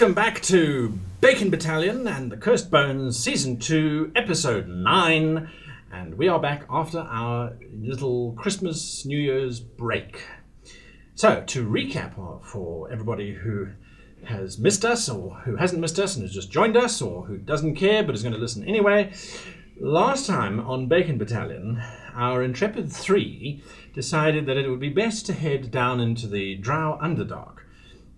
Welcome back to Bacon Battalion and the Cursed Bones Season 2, Episode 9. And we are back after our little Christmas, New Year's break. So, to recap for everybody who has missed us, or who hasn't missed us and has just joined us, or who doesn't care but is going to listen anyway. Last time on Bacon Battalion, our Intrepid 3 decided that it would be best to head down into the drow Underdark.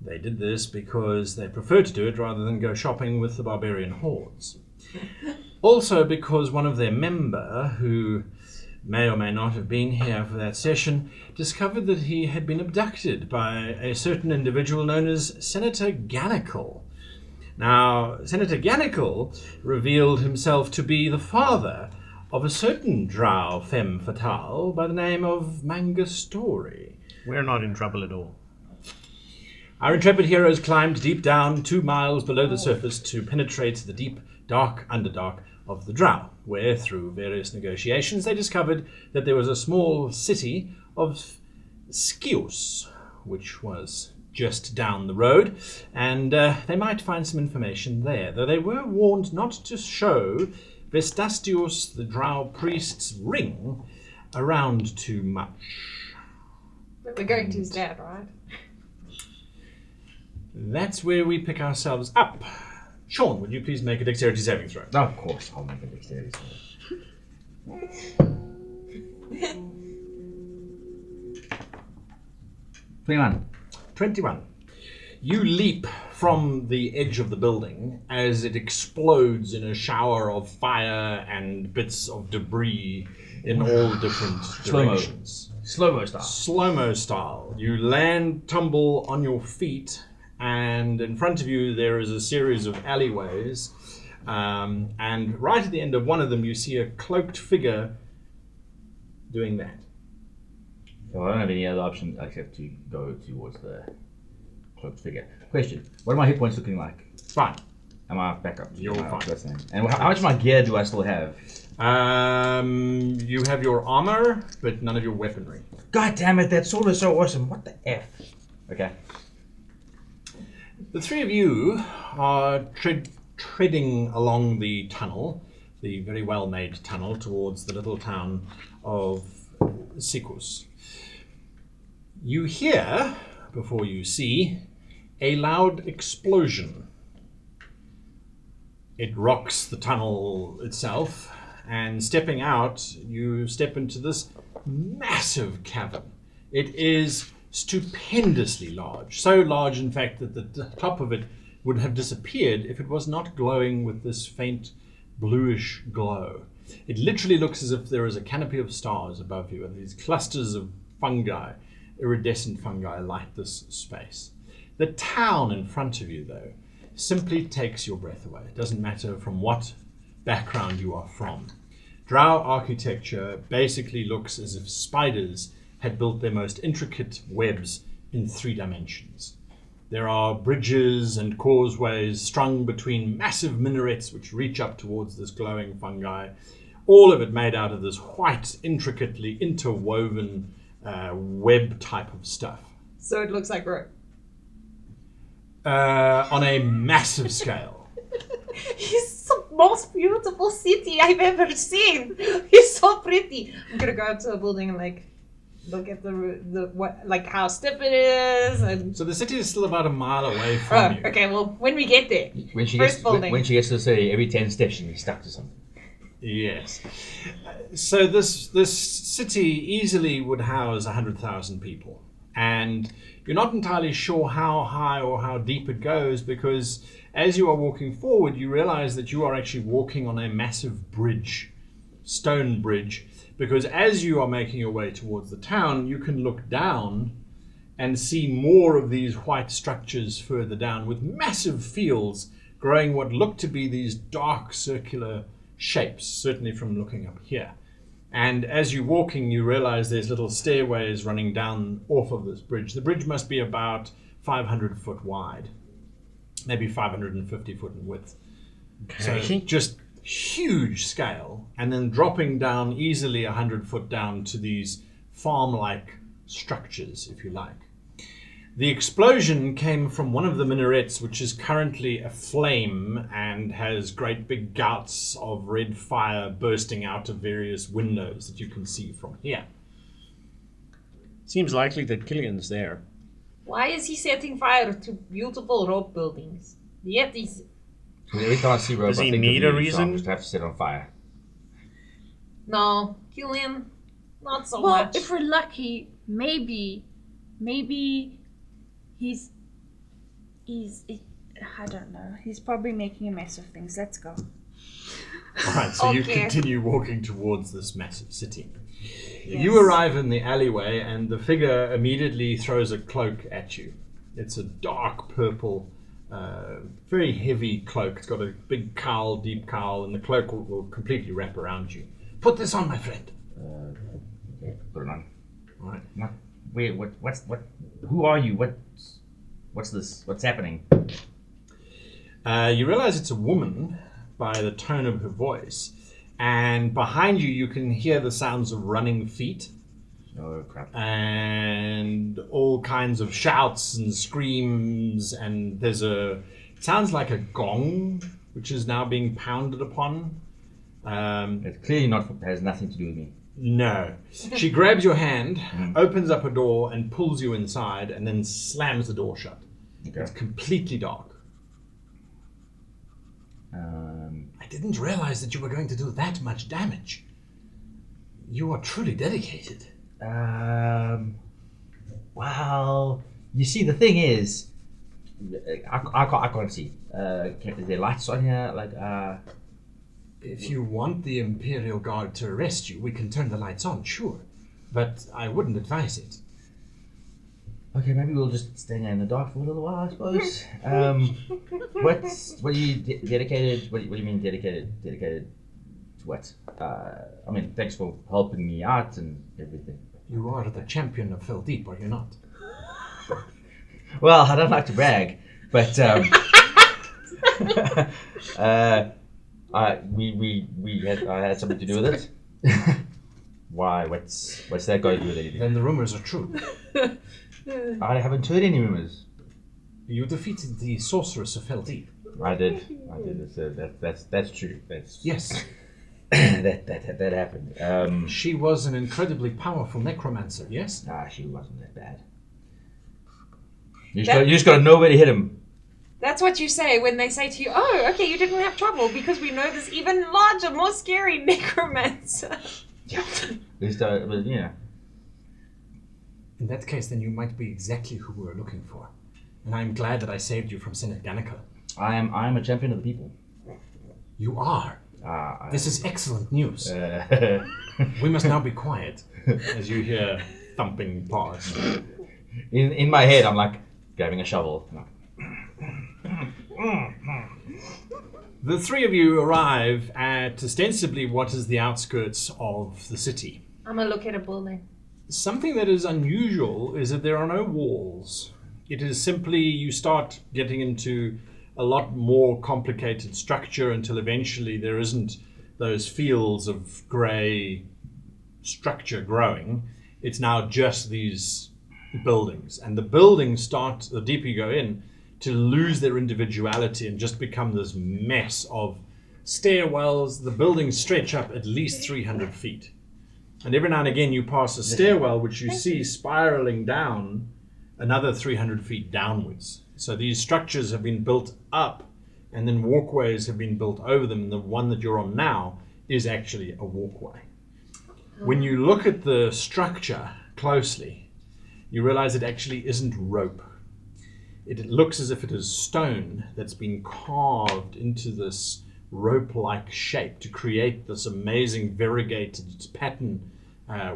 They did this because they preferred to do it rather than go shopping with the barbarian hordes. Also because one of their member, who may or may not have been here for that session, discovered that he had been abducted by a certain individual known as Senator Gannicle. Now, Senator Gannicle revealed himself to be the father of a certain drow femme fatale by the name of Mangastori. We're not in trouble at all. Our intrepid heroes climbed deep down 2 miles below the surface to penetrate the deep, dark Underdark of the drow, where, through various negotiations, they discovered that there was a small city of Seus, which was just down the road, and they might find some information there, though they were warned not to show Vestastius, the drow priest's ring, around too much. But we're going to his dad, right? That's where we pick ourselves up. Sean, would you please make a dexterity saving throw? Of course, I'll make a dexterity save. 21. You leap from the edge of the building as it explodes in a shower of fire and bits of debris in all different directions. Slow-mo style. Slow-mo style. You land, tumble on your feet, and in front of you there is a series of alleyways, and right at the end of one of them you see a cloaked figure doing that. So I don't have any other option except to go towards the cloaked figure. Question, what are my hit points looking like? Fine. Am I back up? You're fine. And how much of my gear do I still have? You have your armor, but none of your weaponry. God damn it, that sword is so awesome. What the F? Okay. The three of you are treading along the tunnel, the very well-made tunnel, towards the little town of Seus. You hear, before you see, a loud explosion. It rocks the tunnel itself, and stepping out, you step into this massive cavern. It is stupendously large, so large in fact that the top of it would have disappeared if it was not glowing with this faint bluish glow. It literally looks as if there is a canopy of stars above you, and these clusters of fungi, iridescent fungi, light this space. The town in front of you, though, simply takes your breath away. It doesn't matter from what background you are from. Drow architecture basically looks as if spiders had built their most intricate webs in 3 dimensions. There are bridges and causeways strung between massive minarets which reach up towards this glowing fungi, all of it made out of this white, intricately interwoven web type of stuff. So it looks like rope. On a massive scale. He's the most beautiful city I've ever seen. He's so pretty. I'm gonna go out to a building and look at what how stiff it is, and So the city is still about a mile away from you. okay. Well, when we get there, When she First building. when she gets to the city, every 10 steps she'll be stuck to something. Yes. So this city easily would house 100,000 people, and you're not entirely sure how high or how deep it goes, because as you are walking forward, you realize that you are actually walking on a massive bridge, stone bridge, because as you are making your way towards the town, you can look down and see more of these white structures further down, with massive fields growing what look to be these dark circular shapes, certainly from looking up here. And as you're walking, you realize there's little stairways running down off of this bridge. The bridge must be about 500 foot wide, maybe 550 foot in width. So just huge scale, and then dropping down easily 100 foot down to these farm-like structures, if you like. The explosion came from one of the minarets, which is currently aflame and has great big gouts of red fire bursting out of various windows that you can see from here. Seems likely that Killian's there. Why is he setting fire to beautiful rope buildings? Yet he's... Every time I see rope, Does I he think need of a you, so I'm reason? just have to set on fire. No, Killian, not so Well, much. if we're lucky, maybe he's I don't know. He's probably making a mess of things. Let's go. Alright, so you Okay. continue walking towards this massive city. Yes. You arrive in the alleyway and the figure immediately throws a cloak at you. It's a dark purple, very heavy cloak. It's got a big cowl, deep cowl, and the cloak will completely wrap around you. Put this on, my friend. Okay, put it on. Alright. Wait, who are you? What's this? What's happening? You realize it's a woman by the tone of her voice. And behind you, you can hear the sounds of running feet Oh, crap. and all kinds of shouts and screams. And there's it sounds like a gong, which is now being pounded upon. It's clearly has nothing to do with me. No. She grabs your hand, opens up a door, and pulls you inside, and then slams the door shut. Okay. It's completely dark. I didn't realize that you were going to do that much damage. You are truly dedicated. Well, you see, the thing is, I can't see. Is there lights on here? If you want the Imperial Guard to arrest you, we can turn the lights on, sure. But I wouldn't advise it. Okay, maybe we'll just stay there in the dark for a little while, I suppose. What are you dedicated? What do you mean dedicated? Dedicated to what? I mean, thanks for helping me out and everything. You are the champion of Fell Deep, are you not? Well, I don't like to brag, but I had something to do with it. Why? What's that got to do with anything? Then the rumors are true. I haven't heard any rumors. You defeated the sorceress of Fell Deep. I did. That's true. Yes. that happened. She was an incredibly powerful necromancer, yes? She wasn't that bad. You just got to know where to hit him. That's what you say when they say to you, oh, okay, you didn't have trouble because we know this even larger, more scary necromancer. Yeah. Yeah. In that case, then you might be exactly who we were looking for. And I'm glad that I saved you from Senate Ganica. I am a champion of the people. You are. This is excellent news. We must now be quiet as you hear thumping past. In my head, I'm like grabbing a shovel. The three of you arrive at ostensibly what is the outskirts of the city. I'm gonna look at a building. Something that is unusual is that there are no walls. It is simply you start getting into a lot more complicated structure until eventually there isn't those fields of grey structure growing. It's now just these buildings. And the buildings start, the deeper you go in, to lose their individuality and just become this mess of stairwells. The buildings stretch up at least 300 feet. And every now and again you pass a stairwell which you see spiraling down another 300 feet downwards. So these structures have been built up and then walkways have been built over them. And the one that you're on now is actually a walkway. When you look at the structure closely, you realize it actually isn't rope. It looks as if it is stone that's been carved into this rope-like shape to create this amazing variegated pattern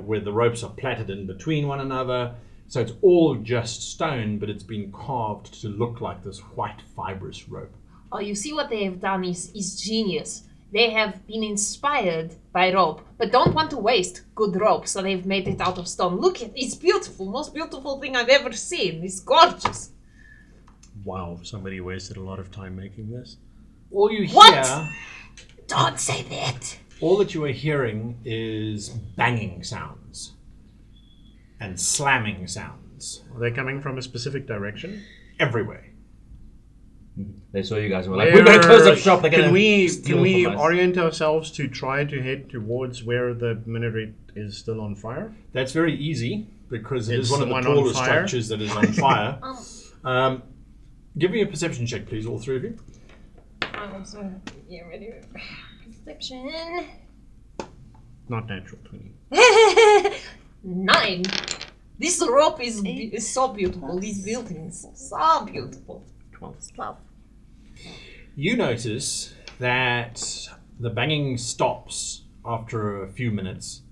where the ropes are plaited in between one another. So it's all just stone, but it's been carved to look like this white fibrous rope. Oh, you see what they have done is genius. They have been inspired by rope, but don't want to waste good rope, so they've made it out of stone. Look, it's beautiful. Most beautiful thing I've ever seen. It's gorgeous. Wow, somebody wasted a lot of time making this. All you hear... What? Don't say that. All that you are hearing is banging sounds and slamming sounds goblins Are they coming from a specific direction? everywhere. They saw you guys and were like, we're going to close up shop. They're Can going we from us. orient ourselves to try to head towards where the minaret is still on fire? That's very easy because it It's is one of the the one on tallest fire? structures that is on fire. Give me a perception check, please, all three of you. Ready. Perception. Not natural 20. 9. This rope is so beautiful. These buildings, so beautiful. 12. You notice that the banging stops after a few minutes,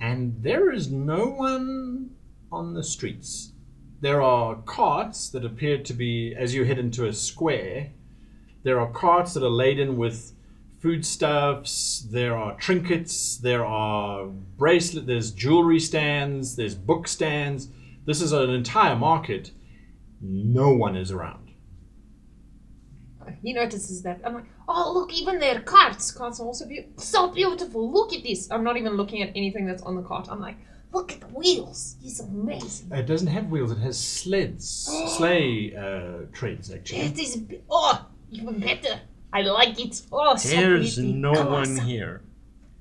and there is no one on the streets. There are carts that appear to be, as you head into a square, there are carts that are laden with foodstuffs, there are trinkets, there are bracelets, there's jewelry stands, there's book stands. This is an entire market. No one is around. He notices that. I'm like, oh, look, even their carts. Carts are also so beautiful. Look at this. I'm not even looking at anything that's on the cart. I'm like, look at the wheels. It's amazing. It doesn't have wheels, it has sleds. Sleigh treads, actually. It is, even better. I like it. Oh, so There's pretty. no Come one on, son. here.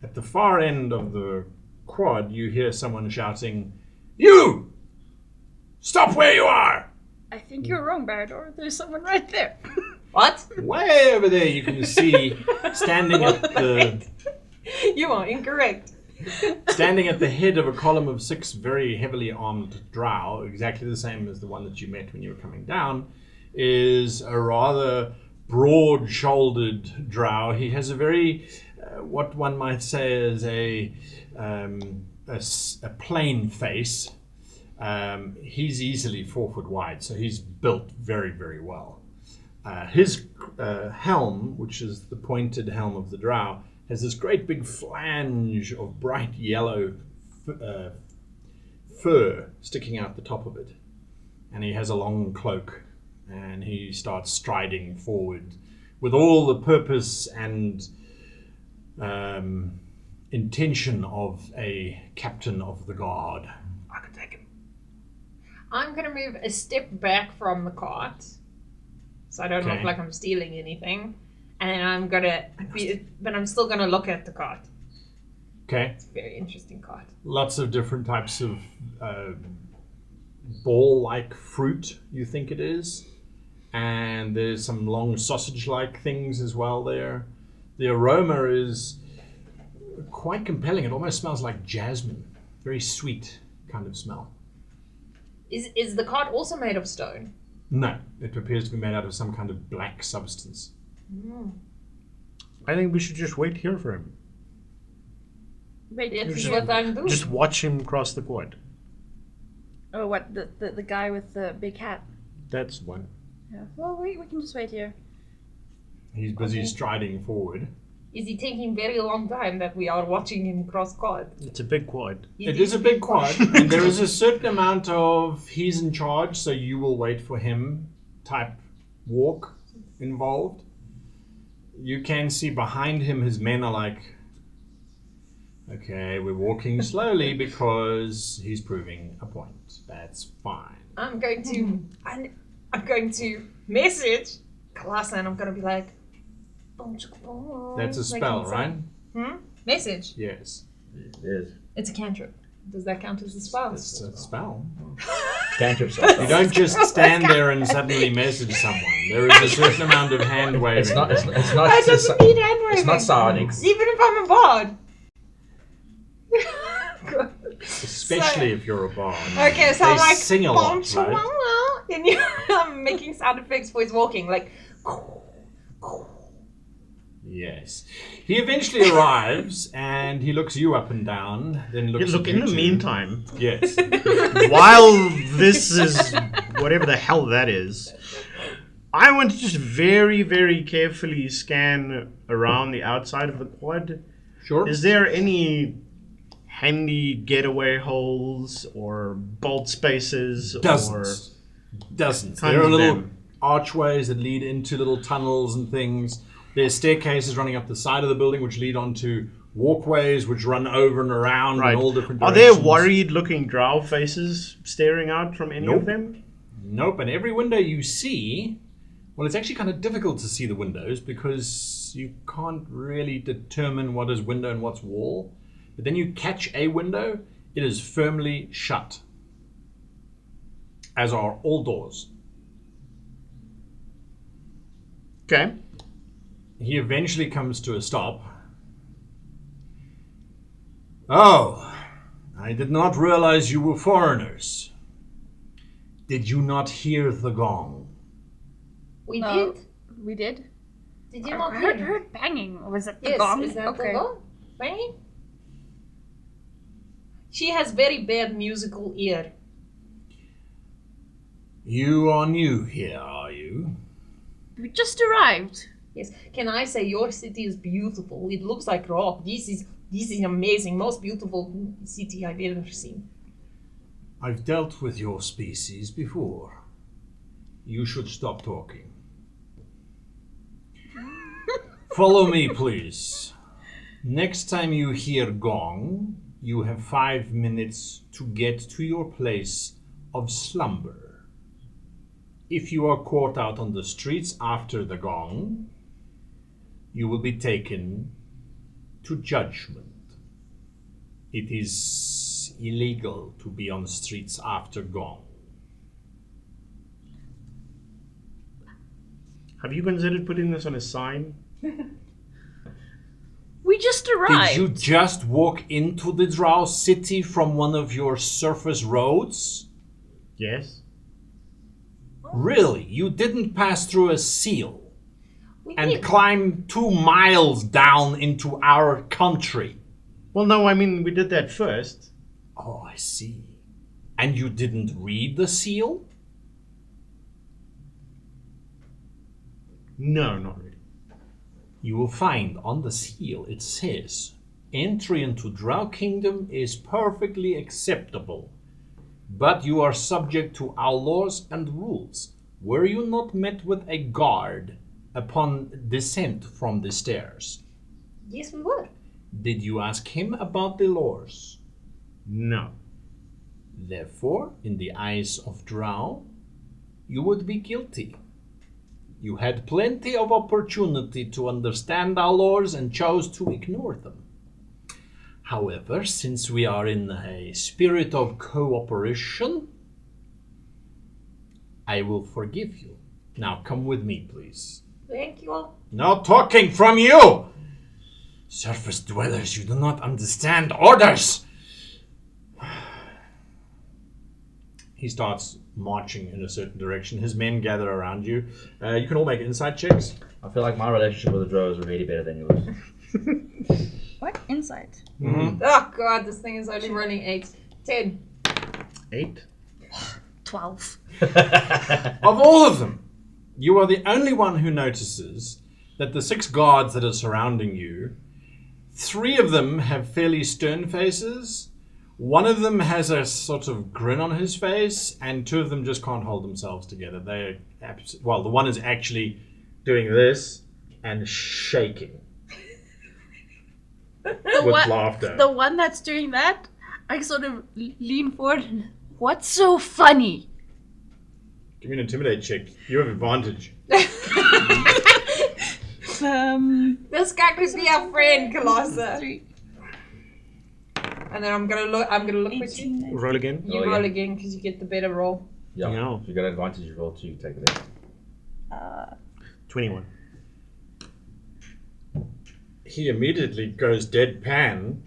At the far end of the quad, you hear someone shouting, "You! Stop where you are!" I think you're wrong, Barador. There's someone right there. What? Way over there you can see, standing at the You are incorrect. head of a column of 6 very heavily armed drow, exactly the same as the one that you met when you were coming down, is a rather broad-shouldered drow. He has a very, what one might say is a plain face. He's easily 4 foot wide, so he's built very, very well. His helm, which is the pointed helm of the drow, has this great big flange of bright yellow fur sticking out the top of it. And he has a long cloak, and he starts striding forward with all the purpose and intention of a captain of the guard. I could take him. I'm gonna move a step back from the cart, so I don't Okay. look like I'm stealing anything. And I'm gonna but I'm still gonna look at the cart. Okay. It's a very interesting cart. Lots of different types of ball-like fruit, you think it is. And there's some long sausage-like things as well there. The aroma is quite compelling. It almost smells like jasmine. Very sweet kind of smell. Is the cart also made of stone? No, it appears to be made out of some kind of black substance. I think we should just wait here for him. Wait, That's what I'm doing. Just watch him cross the quad. oh, what? The guy with the big hat. That's one. Yeah. Well, we can just wait here. He's busy striding forward. Is he taking very long time that we are watching him cross cart? It's a big quad. It is a big quad, and there is a certain amount of he's in charge, so you will wait for him type walk involved. You can see behind him his men are like, okay, we're walking slowly because he's proving a point. That's fine. I'm going to message Kalasa, and I'm going to be like, That's a spell, right? Message. Yes. It is. It's a cantrip. Does that count as a spell? It's a spell. Cantrip spell. You don't just stand there and suddenly message someone. There is a certain amount of hand waving. It's not. I doesn't need hand waving. It's not psionics. Even if I'm a bard. Especially if you're a bard. Okay, so They I'm like, sing a lot, right? and I'm making sound effects for his walking, like. Yes. He eventually arrives and he looks you up and down, then looks Look, at in you the two. meantime, Yes. while this is whatever the hell that is, I want to just very, very carefully scan around the outside of the quad. Sure. Is there any handy getaway holes or bolt spaces Dozens. Dozens. Tons There are of little them. archways that lead into little tunnels and things. There's staircases running up the side of the building which lead onto walkways which run over and around Right. in all different Are directions. there worried-looking drow faces staring out from any Nope. of them? Nope, and every window you see, well, it's actually kind of difficult to see the windows because you can't really determine what is window and what's wall. But then you catch a window, it is firmly shut, as are all doors. Okay. He eventually comes to a stop. Oh, I did not realize you were foreigners. Did you not hear the gong? We No. did. We did. Did you I not heard, hear? heard banging. Was it the Yes, gong? is that okay. the gong? Right? She has very bad musical ear. You are new here, are you? We just arrived. Yes. Can I say your city is beautiful? It looks like rock. This is amazing. Most beautiful city I've ever seen. I've dealt with your species before. You should stop talking. Follow me, please. Next time you hear gong, you have 5 minutes to get to your place of slumber. If you are caught out on the streets after the gong, you will be taken to judgment. It is illegal to be on the streets after gong. Have you considered putting this on a sign? We just arrived. Did you just walk into the drow city from one of your surface roads? Yes. Really? You didn't pass through a seal We and did. climb 2 miles down into our country? Well, no, I mean, we did that first. Oh, I see. And you didn't read the seal? No, not really. You will find on the seal it says, entry into Drow Kingdom is perfectly acceptable, but you are subject to our laws and rules. Were you not met with a guard upon descent from the stairs? Yes, we were. Did you ask him about the laws? No. Therefore, in the eyes of Drow, you would be guilty. You had plenty of opportunity to understand our laws and chose to ignore them. However, since we are in a spirit of cooperation, I will forgive you. Now come with me, please. Thank you. No talking from you! Surface dwellers, you do not understand orders! He starts marching in a certain direction. His men gather around you. You can all make insight checks. I feel like my relationship with the drow is really better than yours. What? Insight. Oh god, this thing is only running 8. 10. 8? 12. Of all of them, you are the only one who notices that the 6 guards that are surrounding you, 3 of them have fairly stern faces. One of them has a sort of grin on his face, and 2 of them just can't hold themselves together. They're well, the one is actually doing this and shaking with laughter. The one that's doing that, I sort of lean forward and, what's so funny? Give me an intimidate check. You have advantage. This guy could be our friend, Colossus. 3, And then I'm gonna look quickly. 18, 19. Roll again. You Roll roll again because you get the better roll. Yeah. Yeah. If you got advantage, you roll 2, take the best. 21. He immediately goes deadpan.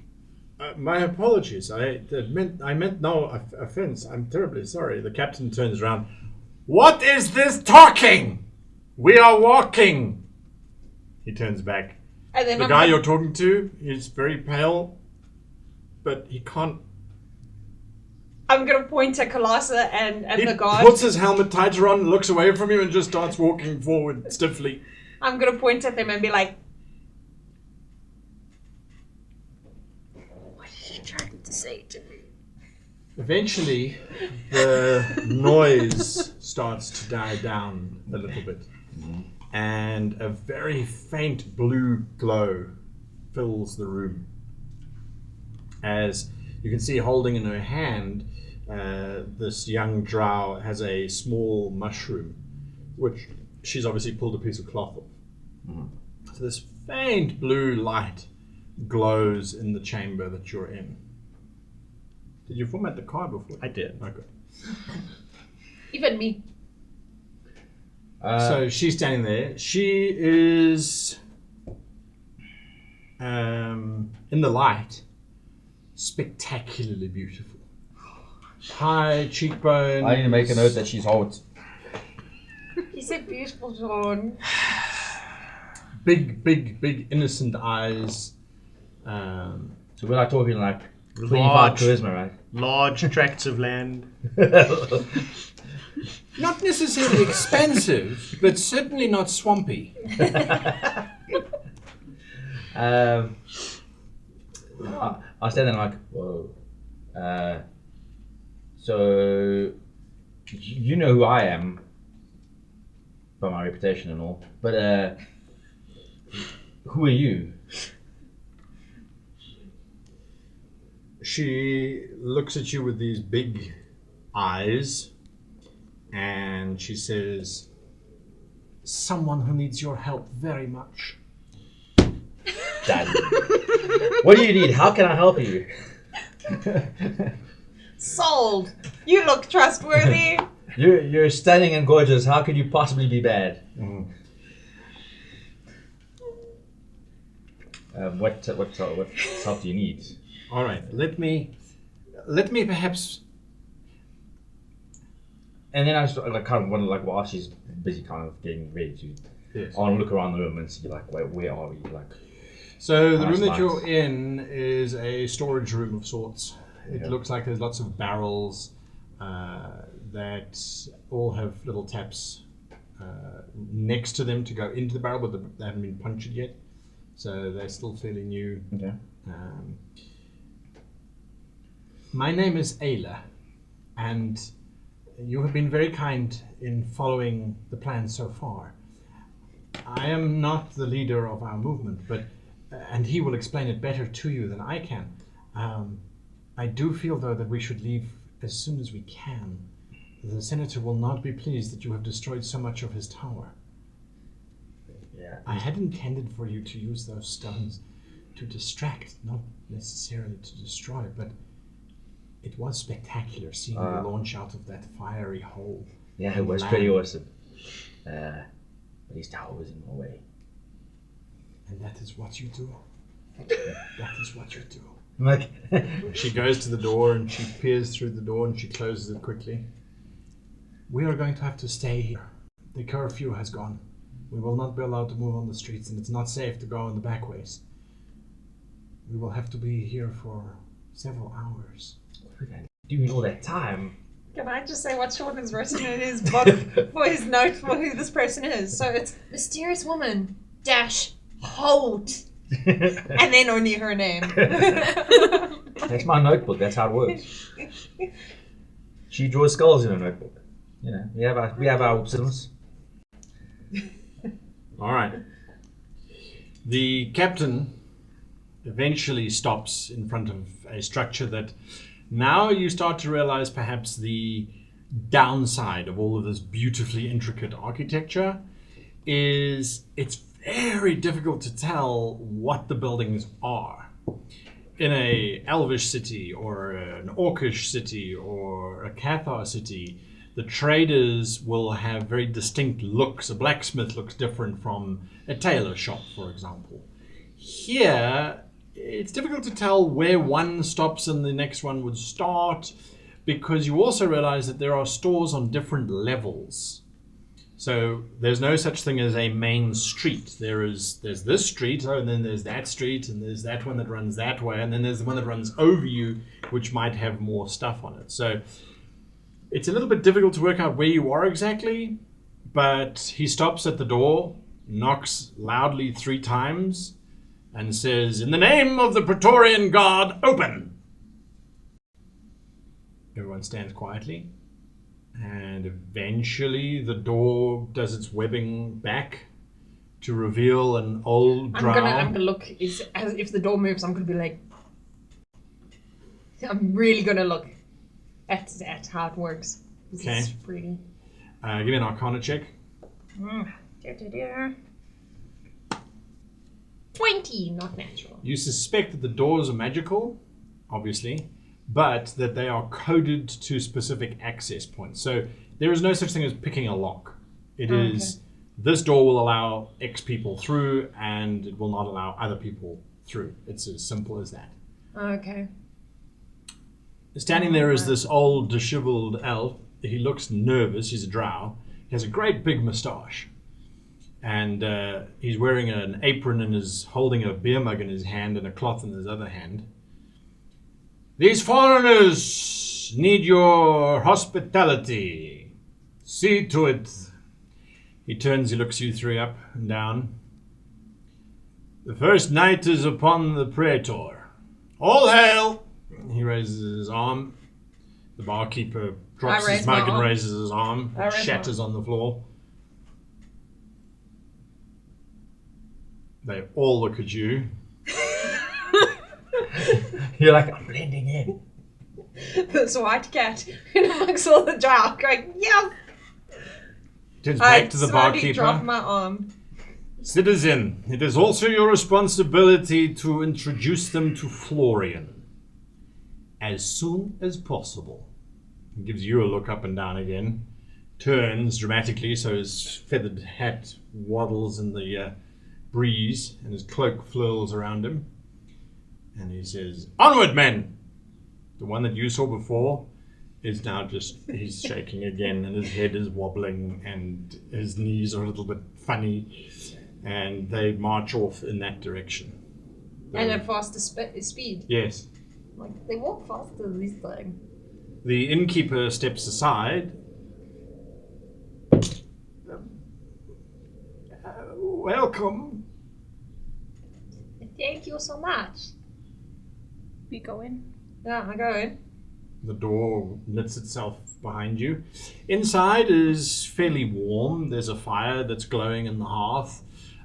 My apologies. I meant no offense. I'm terribly sorry. The captain turns around. What is this talking? We are walking. He turns back. And then The I'm guy gonna- you're talking to is very pale, but he can't. I'm gonna point at Colossus and He the guard. puts his helmet tighter on, looks away from you, and just starts walking forward stiffly. I'm gonna point at them and be like, What are you trying to say to me? Eventually, the noise starts to die down a little bit, and a very faint blue glow fills the room. as you can see holding in her hand, this young drow has a small mushroom, which she's obviously pulled a piece of cloth off. So this faint blue light glows in the chamber that you're in. Did you format the card before? I did. Okay. Even me. So she's standing there. She is in the light, spectacularly beautiful. High cheekbones. I need to make a note that she's hot. He said beautiful, John. Big innocent eyes. So we're like talking like 25 Large. charisma, right? Large tracts of land. Not necessarily expensive, but certainly not swampy. I stand there like, whoa. So you know who I am by my reputation and all, but who are you? She looks at you with these big eyes and she says, "Someone who needs your help very much." Daddy. What do you need? How can I help you? Sold. You look trustworthy. You're stunning and gorgeous. How could you possibly be bad? What help do you need? All right, let me perhaps. And then I just like kind of wonder like while she's busy kind of getting ready to, Yes. I want to look around the room and see like where are we like. So the Nice, room that nice. you're in is a storage room of sorts. It Yeah. looks like there's lots of barrels that all have little taps next to them to go into the barrel, but they haven't been punctured yet. So they're still fairly new. Okay. My name is Ayla, and you have been very kind in following the plan so far. I am not the leader of our movement, but and he will explain it better to you than I can. I do feel, though, that we should leave as soon as we can. The senator will not be pleased that you have destroyed so much of his tower. Yeah. I had intended for you to use those stones to distract, not necessarily to destroy, but it was spectacular seeing you launch out of that fiery hole. Yeah, it was pretty awesome. But his tower was in my way. And that is what you do. That is what you do. Like, She goes to the door and she peers through the door and she closes it quickly. We are going to have to stay here. The curfew has gone. We will not be allowed to move on the streets, and it's not safe to go on the back ways. We will have to be here for several hours. doing all that time. Can I just say what Sean has written in his book for his note for who this person is? So it's mysterious woman dash Holt, and then only her name. That's my notebook. That's how it works. She draws skulls in her notebook. You know, we have our business. All right. The captain eventually stops in front of a structure that now you start to realize perhaps the downside of all of this beautifully intricate architecture is it's very difficult to tell what the buildings are. In a elvish city or an orcish city or a Cathar city, the traders will have very distinct looks. A blacksmith looks different from a tailor shop, for example. Here, it's difficult to tell where one stops and the next one would start, because you also realize that there are stores on different levels. So there's no such thing as a main street. There's this street, and then there's that street, and there's that one that runs that way, and then there's the one that runs over you, which might have more stuff on it. So it's a little bit difficult to work out where you are exactly, but he stops at the door, knocks loudly 3 times, and says, "In the name of the Praetorian Guard, open!" Everyone stands quietly, and eventually the door does its webbing back to reveal an old drow. I'm gonna look. As if the door moves, I'm gonna be like, I'm really gonna look at how it works. This Okay. is pretty. Give me an Arcana check. 20, not natural. You suspect that the doors are magical, obviously, but that they are coded to specific access points. So there is no such thing as picking a lock. It is, this door will allow X people through, and it will not allow other people through. It's as simple as that. Okay. Standing there is this old, disheveled elf. He looks nervous. He's a drow. He has a great big moustache. And he's wearing an apron and is holding a beer mug in his hand and a cloth in his other hand. These foreigners need your hospitality. See to it. He turns, he looks you three up and down. The first night is upon the praetor. All hail! He raises his arm. The barkeeper drops his mug and raises his arm. It shatters on the floor. They all look at you. You're like, I'm blending in. This white cat in amongst all the drow going, yeah. Turns back to the slowly drop barkeeper. my arm. Citizen, it is also your responsibility to introduce them to Florian as soon as possible. He gives you a look up and down again. Turns dramatically so his feathered hat waddles in the breeze and his cloak flirls around him. And he says, "Onward, men!" The one that you saw before is now just, he's shaking again and his head is wobbling and his knees are a little bit funny. And they march off in that direction. And at faster speed. Yes. Like, they walk faster this time. The innkeeper steps aside. Welcome. Thank you so much. We go in. Yeah, I go in. The door knits itself behind you. Inside is fairly warm. There's a fire that's glowing in the hearth.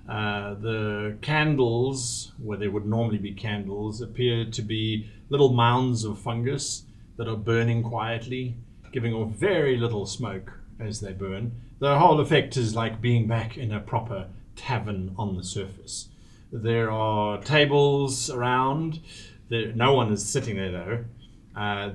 The candles, where there would normally be candles, appear to be little mounds of fungus that are burning quietly, giving off very little smoke as they burn. The whole effect is like being back in a proper tavern on the surface. There are tables around. No one is sitting there though.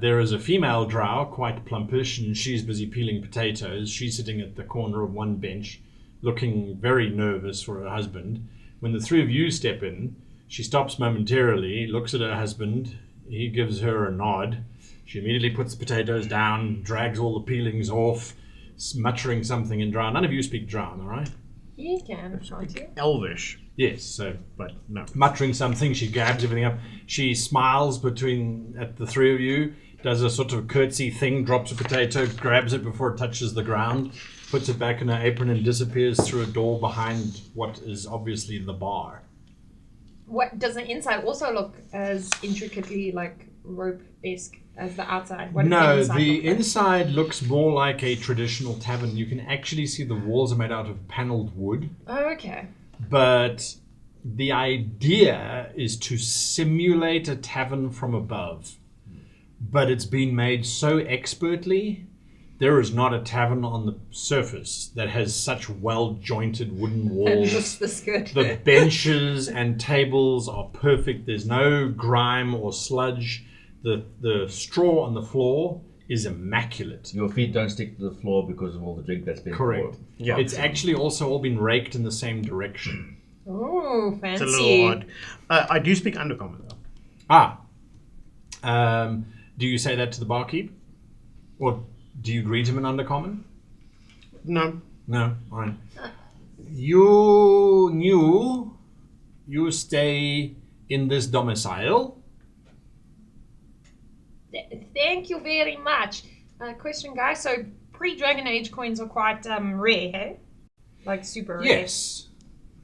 There is a female drow, quite plumpish, and she's busy peeling potatoes. She's sitting at the corner of one bench, looking very nervous for her husband. When the three of you step in, she stops momentarily, looks at her husband. He gives her a nod. She immediately puts the potatoes down, drags all the peelings off, muttering something in drow. None of you speak drow, am I right? You can, can't you? Elvish, Yes, so but no. muttering something, she grabs everything up. She smiles at the three of you, does a sort of curtsy thing, drops a potato, grabs it before it touches the ground, puts it back in her apron and disappears through a door behind what is obviously the bar. What does the inside also look as intricately like rope-esque as the outside? What does No, the inside the look like? inside looks more like a traditional tavern. You can actually see the walls are made out of panelled wood, Oh, okay. but the idea is to simulate a tavern from above. But it's been made so expertly, there is not a tavern on the surface that has such well-jointed wooden It walls. looks this good. The benches and tables are perfect. There's no grime or sludge. The straw on the floor is immaculate. Your feet don't stick to the floor because of all the drink that's been Correct. poured. Yeah. It's actually also all been raked in the same direction. Oh, fancy. It's a little odd. I do speak Undercommon though. Do you say that to the barkeep? Or do you greet him in Undercommon? No. No? Alright. You stay in this domicile? Thank you very much. Question, guys. So, pre-Dragon Age coins are quite rare, hey? Like super rare. Yes.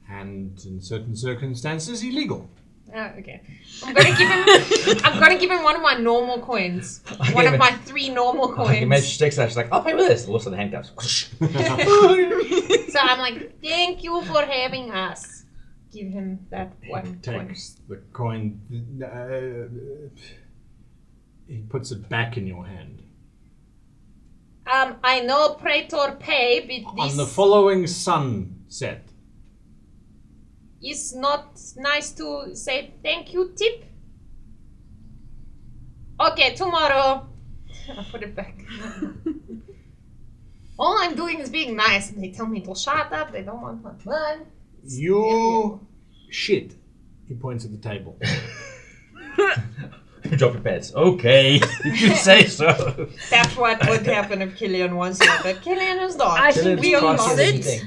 And in certain circumstances, illegal. Oh, okay. I'm gonna give him one of my normal coins. One of my 3 normal Like, imagine coins. she takes that, she's like, I'll pay with this. Also the handcuffs. So I'm like, thank you for having us. Give him that one coin. Takes the coin. He puts it back in your hand. I know Praetor pay, but this On the following sunset. is not nice to say thank you tip. Okay, tomorrow. I put it back. All I'm doing is being nice, and they tell me to shut up. They don't want my fun. You shit. He points at the table. Drop your pants. Okay, if you say so. That's what would happen if Killian was here, but Killian is not. I think we all lost sit.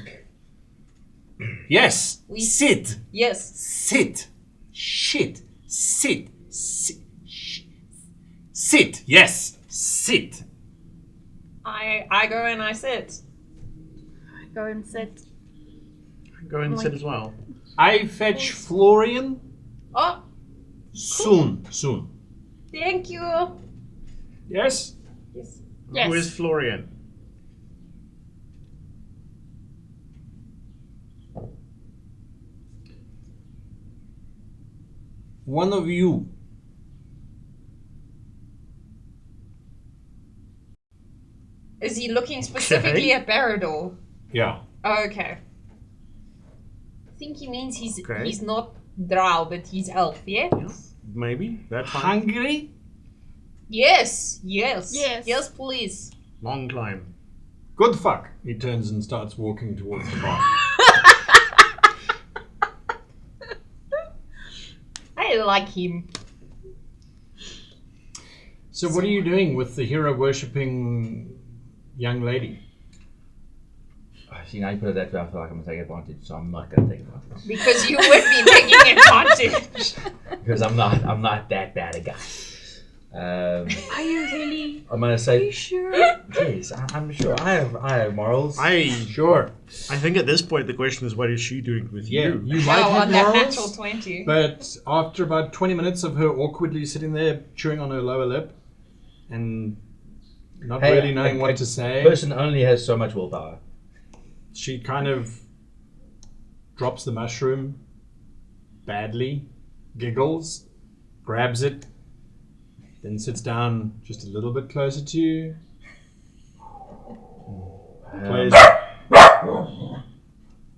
Yes. We- Sit. Yes. Sit. Shit. Sit. Sit. Sit. Yes. Sit. I go and I sit. Go and sit. Go and sit as well. I fetch Florian Oh, soon. thank you. Yes? Yes. Yes. Who is Florian? One of you. Is he looking specifically Okay. at Barador? Yeah. Oh, okay. I think he means Okay. he's not drow, but he's elf, yeah? Maybe. That's fine. Hungry? Yes. Yes. Yes, please. Long climb. Good fuck. He turns and starts walking towards the bar. I like him. So what are you doing with the hero worshipping young lady? See, now you put it that way, I feel like I'm going to take advantage, so I'm not going to take advantage. Because you would be taking advantage. Because I'm not that bad a guy. Are you really? I'm going to Are say, you sure? yes, I'm sure. I have morals. Sure. I think at this point the question is, what is she doing with you? You might Oh, have on that morals, natural 20. but after about 20 minutes of her awkwardly sitting there chewing on her lower lip and not Hey, really knowing a what to say, person only has so much willpower. she kind of drops the mushroom badly, giggles, grabs it, then sits down just a little bit closer to you. Plays.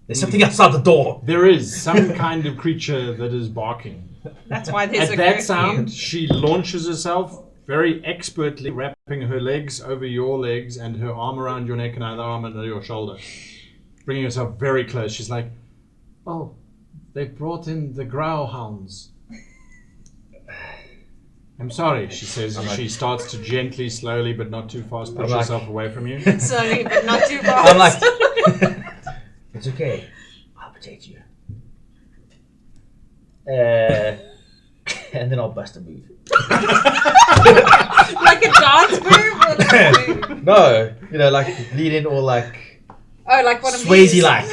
There's something outside the door. There is some kind of creature that is barking. That's why there's At a that curfew. sound, she launches herself very expertly, wrapping her legs over your legs and her arm around your neck and other arm under your shoulder, bringing herself very close. She's like, "Oh, they've brought in the growl hounds." I'm sorry, she says, and she starts to gently, slowly, but not too fast, push I'm like- herself away from you. Sorry, but not too fast. I'm like, it's okay. I'll protect you. And then I'll bust a move. like a dance move or like a move? No, like lean in or like Oh, like one of Swayze these. like.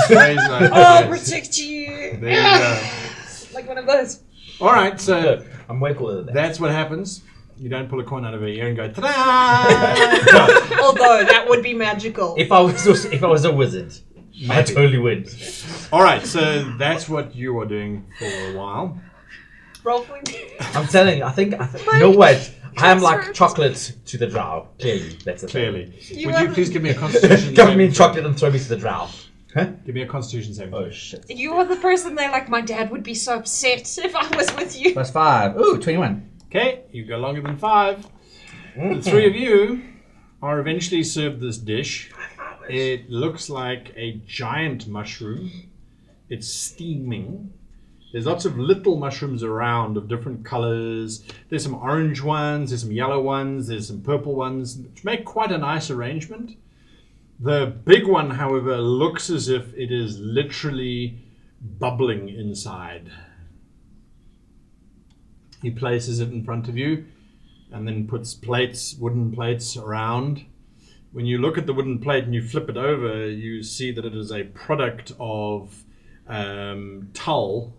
Praise God. Oh, Yes. protect you. There you go. Like one of those. All right, so I'm way cooler than that. that's what happens. You don't pull a coin out of her ear and go, ta-da! No. Although that would be magical. If I was a wizard, I Maybe. totally would. All right, so that's what you are doing for a while. Roll for me. I'm telling you, I think you know what? I am like Transfer. chocolate to the drow. Clearly, that's the thing. Clearly. You Would you are- please give me a constitution Cover me in saving chocolate and throw me to the drow. Huh? throw? Give me a constitution saving Oh throw. shit. You are the person there, like, my dad would be so upset if I was with you. +5. Ooh, 21. Okay, you go longer than 5. The three of you are eventually served this dish. It looks like a giant mushroom. It's steaming. There's lots of little mushrooms around of different colors. There's some orange ones, there's some yellow ones, there's some purple ones, which make quite a nice arrangement. The big one, however, looks as if it is literally bubbling inside. He places it in front of you and then puts wooden plates around. When you look at the wooden plate and you flip it over, you see that it is a product of Tull,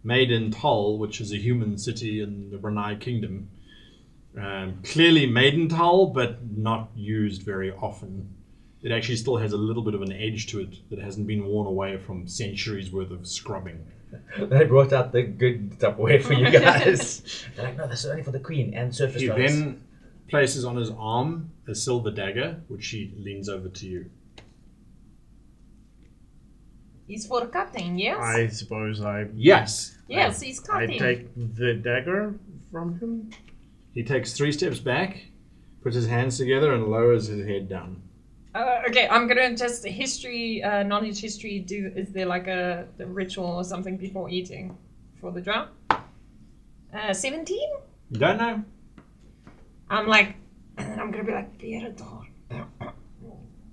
made in Tull, which is a human city in the Brunei Kingdom. Clearly made in Tull, but not used very often. it actually still has a little bit of an edge to it that hasn't been worn away from centuries worth of scrubbing. They brought out the good Tupperware for you guys. They're like, no, this is only for the queen and surface He dwellers. then places on his arm a silver dagger, which he leans over to you. He's for cutting, yes? I suppose Yes. Yes, he's I cutting. take the dagger from him. He takes 3 steps back, puts his hands together, and lowers his head down. Okay, I'm gonna just knowledge history. Is there like a ritual or something before eating for the drow? 17? Don't know. I'm gonna be like, Theodore.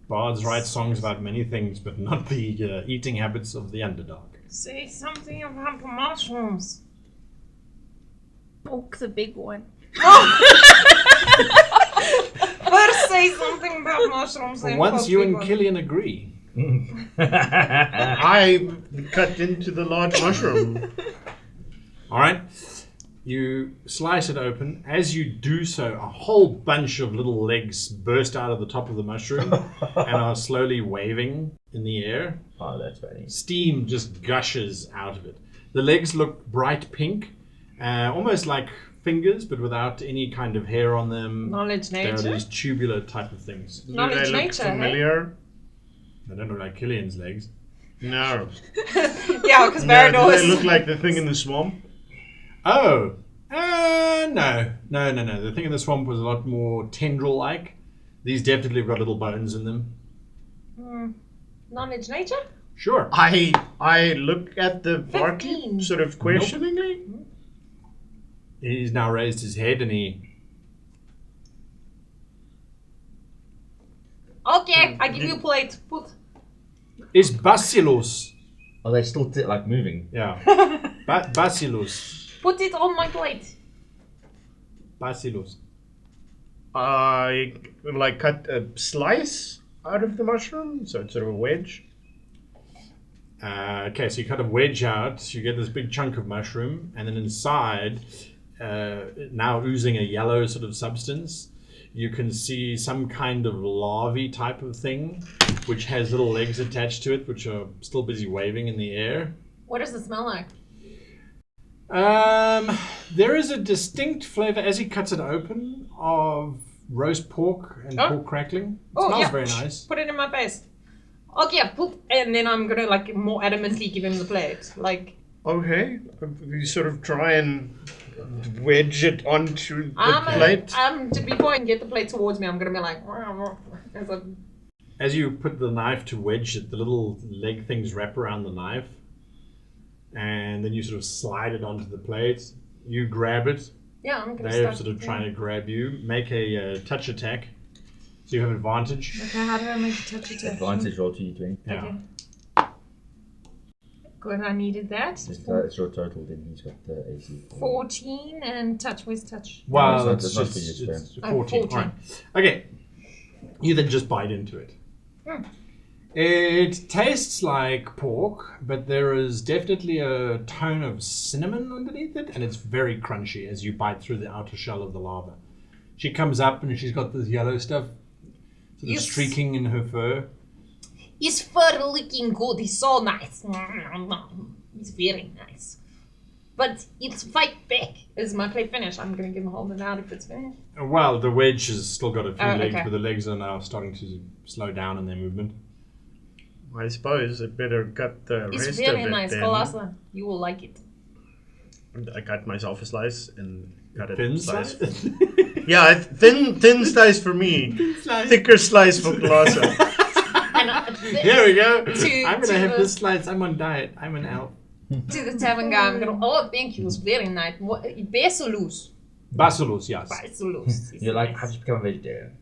Bards write songs about many things, but not the eating habits of the Underdark. Say something about the mushrooms. Poke the big one. First say something about mushrooms. For then once, poke you big and one. Killian agree. I cut into the large mushroom. All right. You slice it open. As you do so, a whole bunch of little legs burst out of the top of the mushroom and are slowly waving in the air. Oh, that's funny. Steam just gushes out of it. The legs look bright pink, almost like fingers, but without any kind of hair on them. Knowledge They're nature. these tubular type of things. Do Knowledge they look nature, hey? familiar? They don't look like Killian's legs. No. Yeah, because No, Barador do is. they look like the thing in the swamp? Oh, no. The thing in the swamp was a lot more tendril-like. These definitely have got little bones in them. Knowledge nature? Sure. I look at the barkeep 15. sort of questioningly. He's now raised his head and he... Okay, I give you a plate. Put. Is Bacillus. Are they still like moving? Yeah. Bacillus. Put it on my plate. Bacillus. I like cut a slice out of the mushroom, so it's sort of a wedge. Okay, so you cut a wedge out, you get this big chunk of mushroom, and then inside, now oozing a yellow sort of substance, you can see some kind of larvae type of thing, which has little legs attached to it, which are still busy waving in the air. What does it smell like? There is a distinct flavor as he cuts it open of roast pork and pork crackling. It smells very nice. Put it in my face. Okay, and then I'm gonna like more adamantly give him the plate. Like Okay, you sort of try and wedge it onto the plate. before I can get the plate towards me, I'm gonna be like, as a, As you put the knife to wedge it, the little leg things wrap around the knife, and then you sort of slide it onto the plate. You grab it. yeah, I'm gonna They're start. sort of trying to grab you. Make a touch attack, so you have advantage. Okay, how do I make a touch attack? Advantage roll 2d20. Yeah. Okay. Good, I needed that. It's your total, then he's got the AC. 14 and touch. Where's touch? Well, No, it's it's not for just you, it's Oh, 14. 14. Alright. Okay. You then just bite into it. Hmm. It tastes like pork, but there is definitely a tone of cinnamon underneath it, and it's very crunchy as you bite through the outer shell of the larva. She comes up and she's got this yellow stuff sort of Yes. streaking in her fur. His fur looking good. He's so nice. He's very nice. But it's fight back. Is my plate finished? I'm gonna give him a hold it out if it's finished. Well, the wedge has still got a few Oh, legs, okay. but the legs are now starting to slow down in their movement. I suppose I'd better cut the It's rest very of it nice. then. Colassa. You will like it. I cut myself a slice and cut a Thin slice. slice? Yeah, thin slice for me. Thicker slice for Colassa. And Here we go. To- I'm to gonna have the- this slice. I'm on diet. I'm an elf. to the tavern guy, I'm gonna. Oh, thank you. It's very nice. What? Bacillus. Bacillus, yes. Bacillus. You're like, I've just become a vegetarian.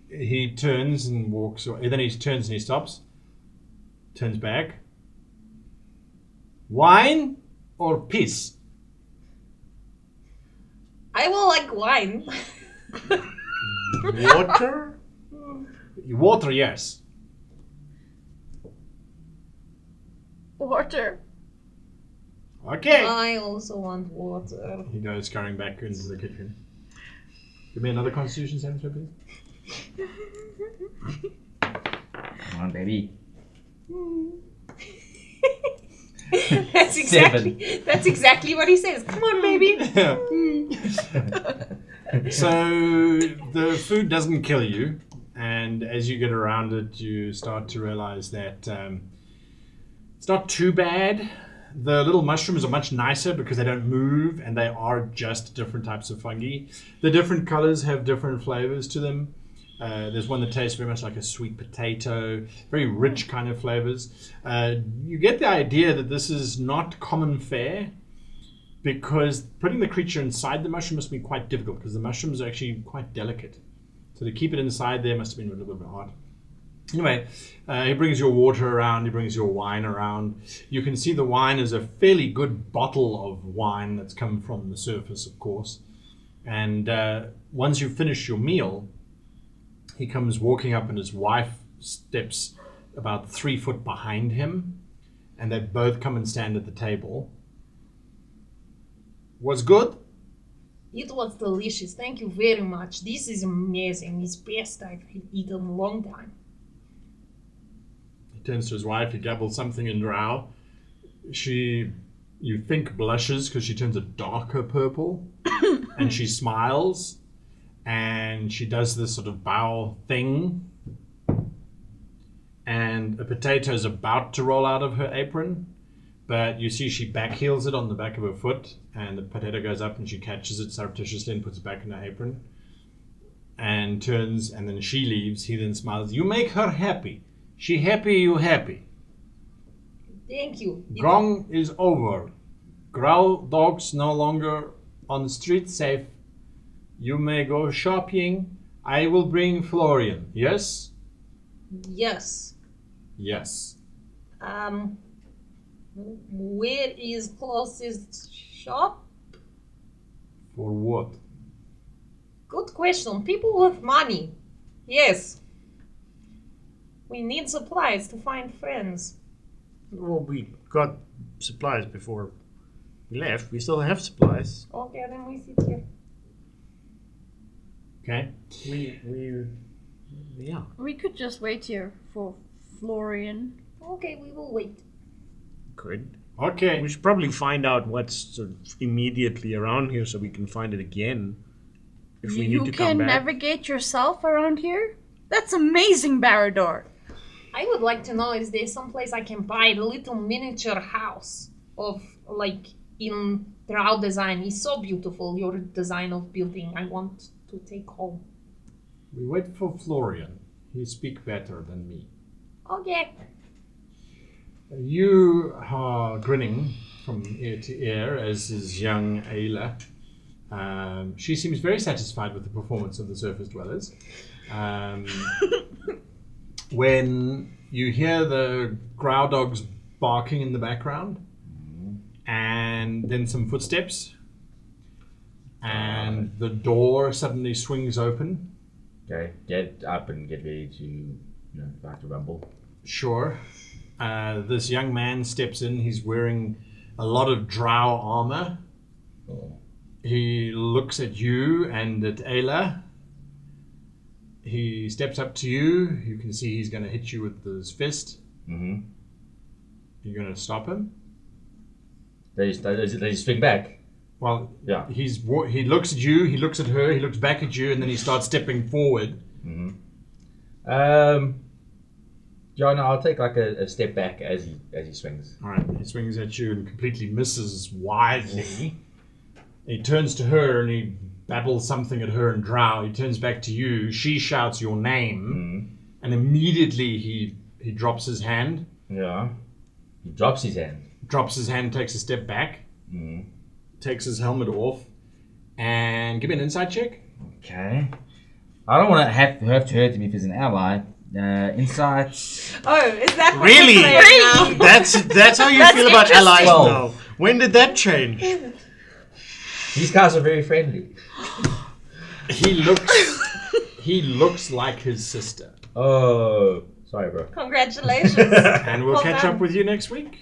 He turns and walks away. Then he turns and he stops. Turns back. Wine or piss? I will like wine. Water? Water, yes. Water. Okay. I also want water. He goes scurrying back into the kitchen. Give me another Constitution saving throw, please. Come on, baby. That's exactly what he says. Come on, baby. So the food doesn't kill you, and as you get around it, you start to realize that it's not too bad. The little mushrooms are much nicer because they don't move, and they are just different types of fungi. The different colors have different flavors to them. There's one that tastes very much like a sweet potato, very rich kind of flavors. You get the idea that this is not common fare, because putting the creature inside the mushroom must be quite difficult, because the mushrooms are actually quite delicate. So to keep it inside there must have been a little bit hard. Anyway, he brings your water around, he brings your wine around. You can see the wine is a fairly good bottle of wine that's come from the surface, of course. And once you finish your meal, he comes walking up, and his wife steps about 3 foot behind him, and they both come and stand at the table. Was good? It was delicious. Thank you very much. This is amazing. It's best I've eaten in a long time. He turns to his wife. He gabbles something in drow. She, you think, blushes because she turns a darker purple, and she smiles. And she does this sort of bow thing, and a potato's about to roll out of her apron, but you see she backheels it on the back of her foot, and the potato goes up, and she catches it surreptitiously and puts it back in her apron, and turns, and then she leaves. He then smiles. You make her happy. She happy, you happy. Thank you. Gong is over. Growl dogs no longer on the street safe. You may go shopping. I will bring Florian. Yes? Yes. Yes. Where is closest shop? For what? Good question. People with money. Yes. We need supplies to find friends. Well, we got supplies before we left. We still have supplies. Okay, then we sit here. Okay. Yeah. We could just wait here for Florian. Okay, we will wait. Could. Okay. We should probably find out what's sort of immediately around here so we can find it again. If we need to come can back. navigate yourself around here? That's amazing, Barador. I would like to know if there's someplace I can buy a little miniature house of, like, in drow design. It's so beautiful, your design of building. I want to take home. We wait for Florian. He speak better than me. Okay. You are grinning from ear to ear, as is young Ayla. She seems very satisfied with the performance of the surface dwellers. When you hear the growl dogs barking in the background, and then some footsteps, and the door suddenly swings open. Okay, get up and get ready to, back to rumble. Sure. This young man steps in. He's wearing a lot of drow armor. Oh. He looks at you and at Ayla. He steps up to you. You can see he's going to hit you with his fist. Mm-hmm. You're going to stop him? They swing back. Well, Yeah. he looks at you, he looks at her, he looks back at you, and then he starts stepping forward. Mm-hmm. Yeah, no, I'll take like a step back as he swings. All right, he swings at you and completely misses widely. He turns to her and he babbles something at her in drow. He turns back to you. She shouts your name, and immediately he drops his hand. Yeah. He drops his hand. Takes a step back, Mm-hmm. takes his helmet off, and give me an insight check. Okay. I don't want to have to hurt him if he's an ally. Insights. Oh, is that what Really? you're saying now? That's how you feel about allies Well- now. When did that change? These guys are very friendly. He looks like his sister. Oh, sorry, bro. Congratulations. And we'll Well catch done. up with you next week.